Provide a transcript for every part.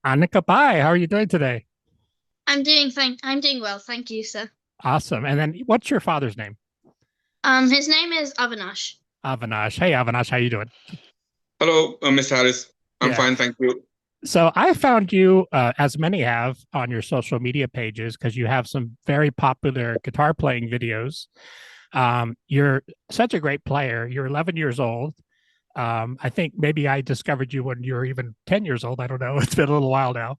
Aanika, bye. How are you doing today? I'm doing well, thank you, sir. Awesome. And then what's your father's name? His name is Avinash. Avinash. Hey, Avinash, how you doing? Hello, Mr. Harris. I'm Yeah. fine, thank you. So I found you, as many have, on your social media pages because you have some very popular guitar playing videos. You're such a great player. You're 11 years old. I think maybe I discovered you when you were even 10 years old. I don't know. It's been a little while now.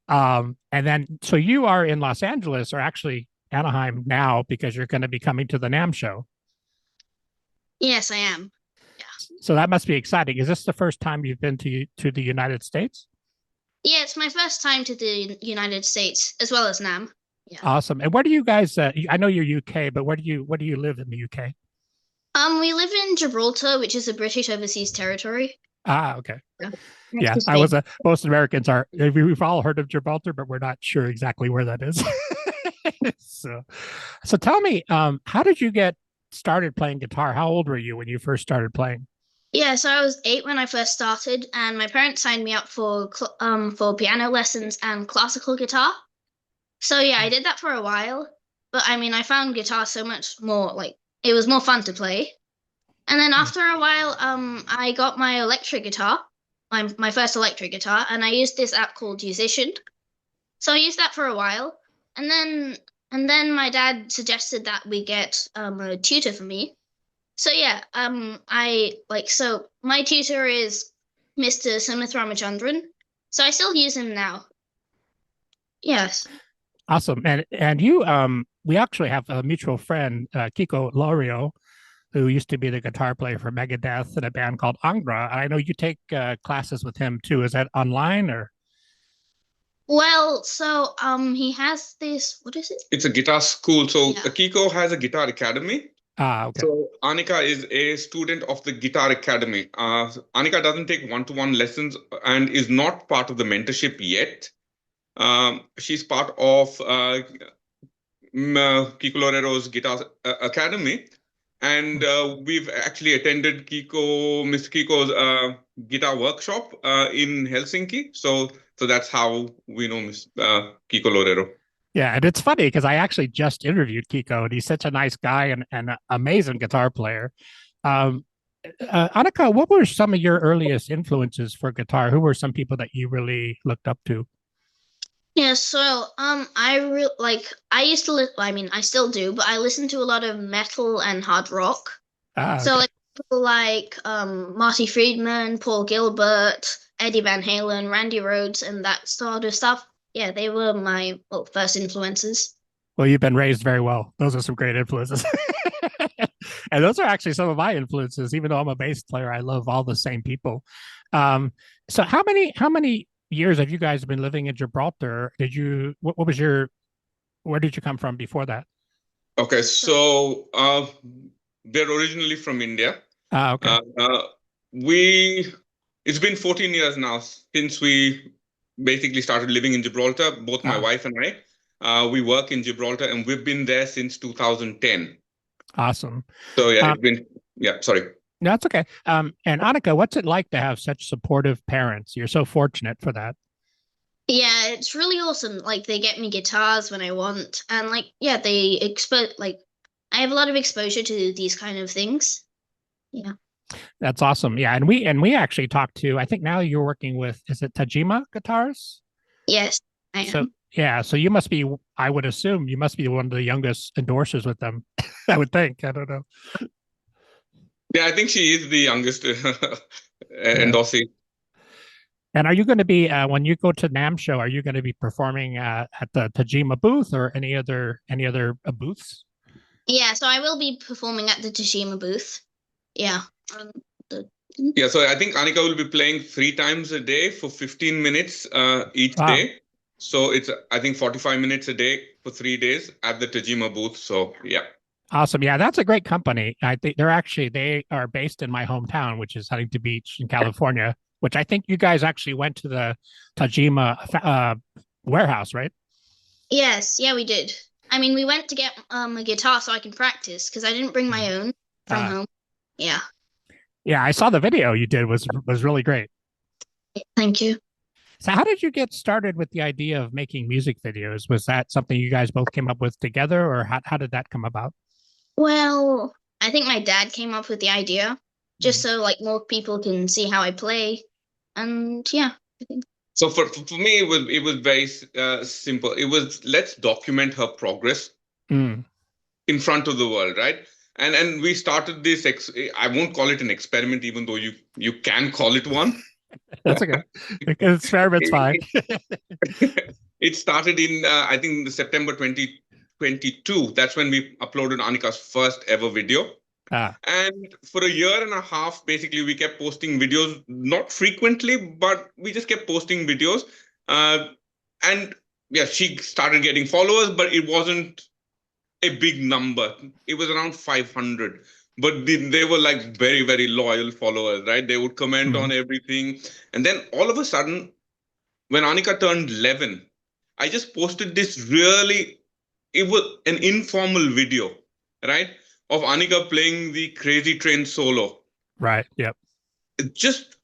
And then, so you are in Los Angeles, or actually Anaheim now, because you're going to be coming to the NAMM show. Yes, I am. Yeah. So that must be exciting. Is this the first time you've been to the United States? Yeah, it's my first time to the United States as well as NAMM. Yeah. Awesome. And where do you guys? I know you're UK, but where do you live in the UK? We live in Gibraltar, which is a British overseas territory. Ah, okay. Yeah. Next Yeah, to I Spain. was. Most Americans are. We've all heard of Gibraltar, but we're not sure exactly where that is. so, so tell me, how did you get started playing guitar? How old were you when you first started playing? Yeah, so I was 8 when I first started, and my parents signed me up for piano lessons and classical guitar. So yeah, I did that for a while, but I mean, I found guitar so much more like it was more fun to play. And then Yeah. after a while, I got my electric guitar, my first electric guitar, and I used this app called Musician. So I used that for a while, and then my dad suggested that we get a tutor for me. So yeah, I like so my tutor is Mr. Samith Ramachandran. So I still use him now. Yes. Awesome. And you, we actually have a mutual friend, Kiko Lorio, who used to be the guitar player for Megadeth in a band called Angra. I know you take classes with him too. Is that online or? Well, so he has this, what is it? It's a guitar school. So Yeah. Kiko has a guitar academy. Ah, okay. So Aanika is a student of the guitar academy. Aanika doesn't take one-to-one lessons and is not part of the mentorship yet. She's part of Kiko Lorero's guitar academy, and we've actually attended Mr. Kiko's guitar workshop in Helsinki. So that's how we know Miss Kiko Lorero. Yeah, and it's funny because I actually just interviewed Kiko, and he's such a nice guy and an amazing guitar player. Um, Annika, what were some of your earliest influences for guitar? Who were some people that you really looked up to? Yeah, so I used to I mean I still do, but I listen to a lot of metal and hard rock. Ah, So okay. like people like Marty Friedman, Paul Gilbert, Eddie Van Halen, Randy Rhoads, and that sort of stuff. Yeah, they were my first influences. Well, you've been raised very well. Those are some great influences. And those are actually some of my influences. Even though I'm a bass player, I love all the same people. Um, so how many years have you guys been living in Gibraltar? What was your where did you come from before that? Okay, so they're originally from India. Ah, okay. Uh, uh, we it's been 14 years now since we basically started living in Gibraltar, both my Ah, wife and I. We work in Gibraltar and we've been there since 2010. awesome. So yeah, Um, it's been, yeah, sorry. no, that's okay. And Annika, what's it like to have such supportive parents? You're so fortunate for that. Yeah, it's really awesome. Like they get me guitars when I want, and like yeah, they expose like I have a lot of exposure to these kind of things. Yeah. That's awesome. Yeah, and we actually talked to. I think now you're working with, is it Tajima Guitars? Yes, I So am. yeah, so you must be. I would assume you must be one of the youngest endorsers with them. I would think. I don't know. Yeah, I think she is the youngest Yeah. endorsee. And are you going to be when you go to NAM show? Are you going to be performing at the Tajima booth or any other booths? Yeah, so I will be performing at the Tashima booth. Yeah. Um, the, Yeah, so I think Anika will be playing 3 times a day for 15 minutes each Wow. day. So it's, I think, 45 minutes a day for 3 days at the Tajima booth. So yeah. Awesome. Yeah, that's a great company. I think they are based in my hometown, which is Huntington Beach in California, which I think you guys actually went to the Tajima warehouse, right? yes, yeah, we did. I mean, we went to get a guitar so I can practice because I didn't bring Mm. my own from Uh, home. Yeah. yeah, I saw the video you did was really great. Thank you. So how did you get started with the idea of making music videos? Was that something you guys both came up with together, or how did that come about? Well, I think my dad came up with the idea just so like more people can see how I play. And yeah, I think. So for me, it was very simple. It was, let's document her progress Mm, in front of the world, right? And we started this. I won't call it an experiment, even though you can call it one. that's okay. Experiment's fine. It started in I think September 2022. That's when we uploaded Anika's first ever video. Ah, And for a year and a half, basically, we kept posting videos, not frequently, but we just kept posting videos. And yeah, she started getting followers, but it wasn't a big number. It was around 500. But they were like very, very loyal followers, right? They would comment mm, on everything. And then all of a sudden, when Aanika turned 11, I just posted this really, it was an informal video, right? Of Aanika playing the Crazy Train solo. right. Yep. Just,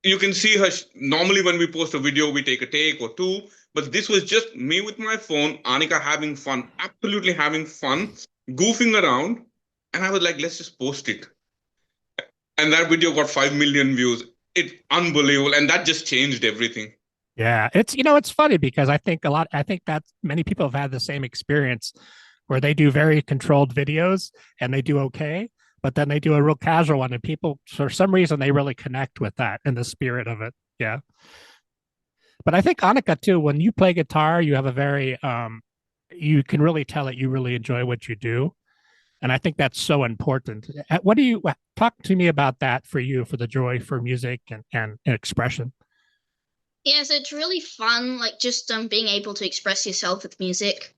you can see her. Normally, when we post a video, we take a take or two. But this was just me with my phone, Aanika having fun, absolutely having fun, goofing around. And I was like, let's just post it. And that video got 5 million views. It's unbelievable. And that just changed everything. Yeah, it's funny because I think that many people have had the same experience where they do very controlled videos and they do okay, but then they do a real casual one and people for some reason they really connect with that in the spirit of it. Yeah. But I think Aanika too, when you play guitar, you have a very you can really tell that you really enjoy what you do. And I think that's so important. What do you talk to me about that for you, for the joy for music and expression? Yeah, so it's really fun, like just being able to express yourself with music.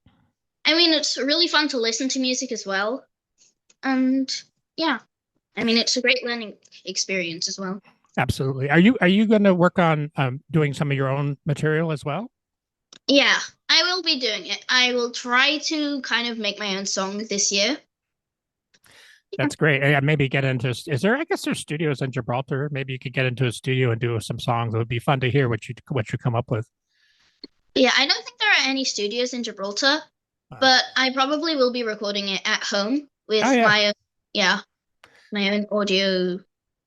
I mean, it's really fun to listen to music as well. And yeah, I mean, it's a great learning experience as well. Absolutely. Are you going to work on doing some of your own material as well? Yeah, I will be doing it. I will try to kind of make my own song this year. That's great. Yeah, maybe get into. Is there? I guess there's studios in Gibraltar. Maybe you could get into a studio and do some songs. It would be fun to hear what you come up with. Yeah, I don't think there are any studios in Gibraltar, but I probably will be recording it at home with Oh yeah, my own, yeah, my own audio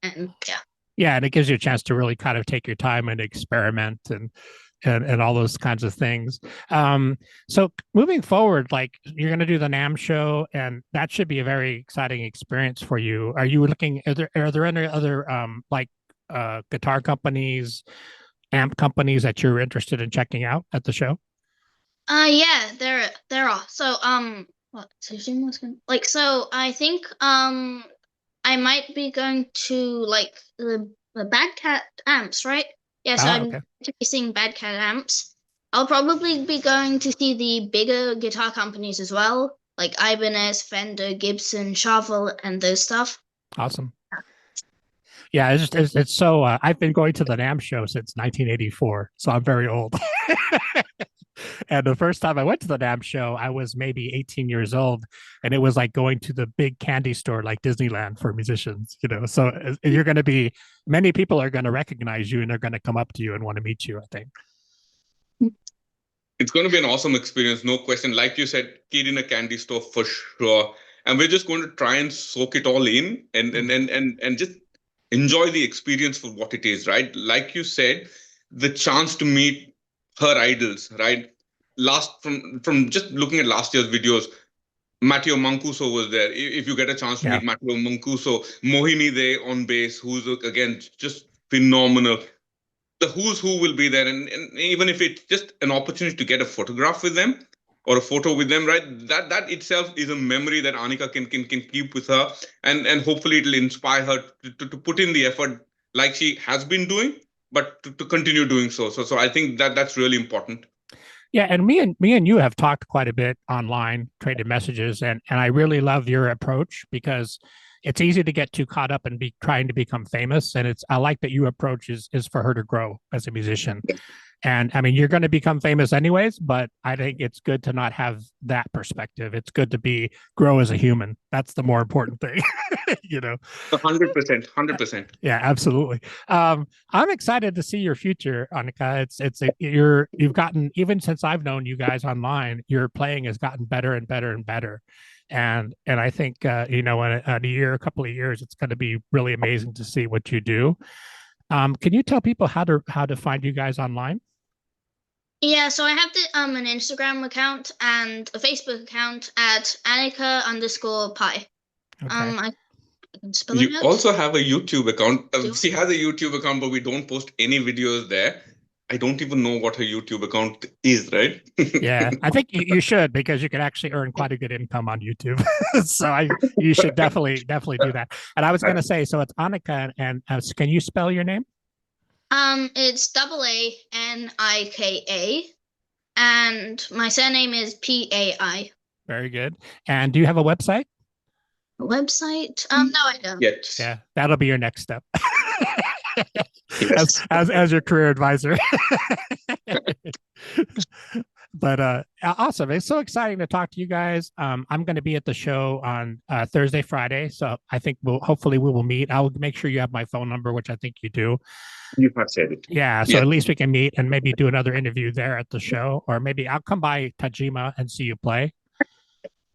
and yeah. yeah, and it gives you a chance to really kind of take your time and experiment and all those kinds of things. So moving forward, like you're going to do the NAMM show, and that should be a very exciting experience for you. Are you looking? Are there any other guitar companies, amp companies that you're interested in checking out at the show? Yeah, there are. So what so Zoom was going like so I think I might be going to like the Bad Cat amps, right? Yeah, so Ah, I'm okay. seeing Bad Cat amps. I'll probably be going to see the bigger guitar companies as well, like Ibanez, Fender, Gibson, Shuffle, and those stuff. Awesome. Yeah, it's so. I've been going to the NAMM show since 1984, so I'm very old. And the first time I went to the NAMM show, I was maybe 18 years old, and it was like going to the big candy store like Disneyland for musicians. So you're going to be many people are going to recognize you and they're going to come up to you and want to meet you, I think. It's going to be an awesome experience, no question. Like you said, kid in a candy store for sure. And we're just going to try and soak it all in and just enjoy the experience for what it is, right? Like you said, the chance to meet her idols, right? Last from just looking at last year's videos, Matteo Mancuso was there. If you get a chance to Yeah. meet Matteo Mancuso, Mohini Dey on bass, who's again just phenomenal. The who's who will be there, and even if it's just an opportunity to get a photograph with them or a photo with them, right? That itself is a memory that Aanika can keep with her, and hopefully it'll inspire her to put in the effort like she has been doing, but to continue doing so. So I think that's really important. Yeah, and me and you have talked quite a bit online, traded messages, and I really love your approach because it's easy to get too caught up and be trying to become famous. And I like that your approach is for her to grow as a musician. And I mean, you're going to become famous anyways, but I think it's good to not have that perspective. It's good to grow as a human. That's the more important thing, you know. 100%, 100%. Yeah, absolutely. I'm excited to see your future, Aanika. You've gotten, even since I've known you guys online, your playing has gotten better and better and better. And I think in a couple of years, it's going to be really amazing to see what you do. Can you tell people how to find you guys online? Yeah, so I have an Instagram account and a Facebook account at Aanika_Pi. Okay. I can spell it You out. also have a YouTube account. She has a YouTube account, but we don't post any videos there. I don't even know what her YouTube account is, right? Yeah, I think you should, because you can actually earn quite a good income on YouTube. So you should definitely do that. And I was going to say, so it's Aanika, and can you spell your name? It's Aanika, and my surname is Pai. Very good. And do you have a website? A website? No, I don't. Yes. Yeah, that'll be your next step. Yes. as your career advisor. But awesome. It's so exciting to talk to you guys. I'm going to be at the show on Thursday, Friday. So I think hopefully we will meet. I'll make sure you have my phone number, which I think you do. You have said it. Yeah. So at least we can meet and maybe do another interview there at the show, or maybe I'll come by Tajima and see you play.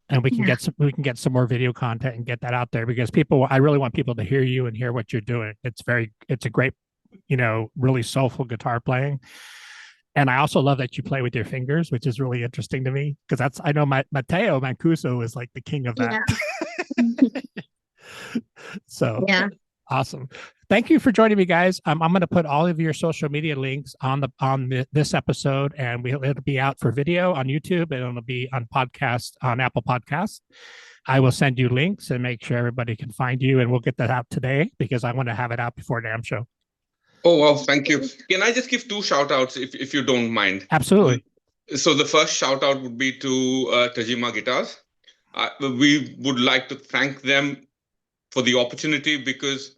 And we can get some more video content and get that out there, because I really want people to hear you and hear what you're doing. It's a great, really soulful guitar playing. And I also love that you play with your fingers, which is really interesting to me, because I know Matteo Mancuso is like the king of that. Yeah. So yeah. Awesome. Thank you for joining me, guys. I'm going to put all of your social media links on this episode, and it'll be out for video on YouTube, and it'll be on Apple Podcasts. I will send you links and make sure everybody can find you, and we'll get that out today, because I want to have it out before NAMM show. Oh, wow. Thank you. Can I just give 2 shout outs if you don't mind? Absolutely. So the first shout out would be to Tajima Guitars. We would like to thank them for the opportunity, because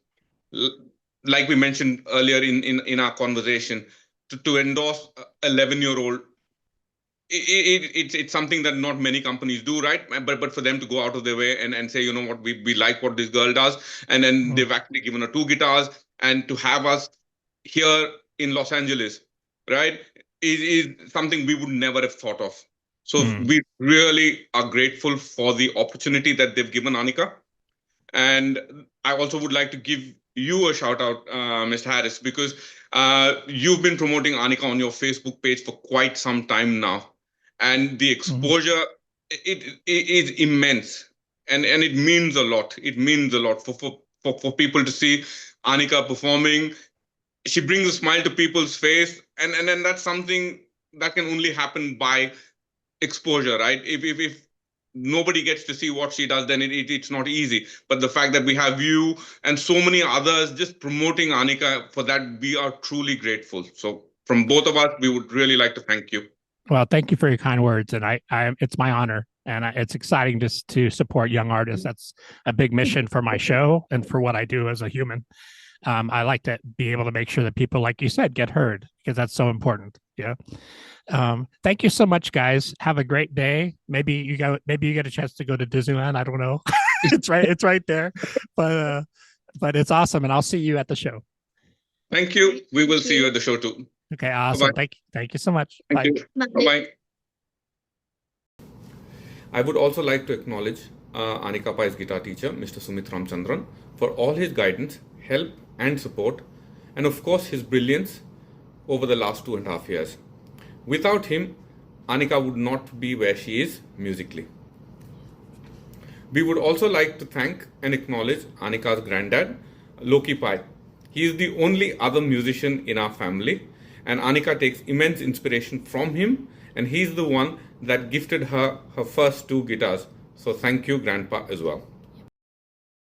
like we mentioned earlier in our conversation, to endorse an 11-year-old, it's something that not many companies do, right? But for them to go out of their way and say, you know what, we like what this girl does, and then they've actually given her 2 guitars, and to have us here in Los Angeles, right, is something we would never have thought of. So we really are grateful for the opportunity that they've given Aanika. And I also would like to give you a shout out, Mr. Harris, because you've been promoting Aanika on your Facebook page for quite some time now. And the exposure, it is immense. And it means a lot. It means a lot for people to see Aanika performing. She brings a smile to people's face. And then that's something that can only happen by exposure, right? If nobody gets to see what she does, then it's not easy. But the fact that we have you and so many others just promoting Aanika, for that, we are truly grateful. So from both of us, we would really like to thank you. Well, thank you for your kind words. And it's my honor. And it's exciting just to support young artists. That's a big mission for my show and for what I do as a human. I like to be able to make sure that people, like you said, get heard, because that's so important. Yeah. Thank you so much, guys. Have a great day. Maybe you get a chance to go to Disneyland. I don't know. It's right there. But it's awesome. And I'll see you at the show. Thank you. We will see you at the show too. Okay, awesome. Bye-bye. Thank you so much. Thank Bye. you. Bye-bye. I would also like to acknowledge Aanika Pai's guitar teacher, Mr. Sumit Ramchandran, for all his guidance, help and support, and of course his brilliance over the last 2.5 years. Without him, Aanika would not be where she is musically. We would also like to thank and acknowledge Aanika's granddad, Loki Pai. He is the only other musician in our family, and Aanika takes immense inspiration from him, and he's the one that gifted her first 2 guitars. So thank you, Grandpa, as well.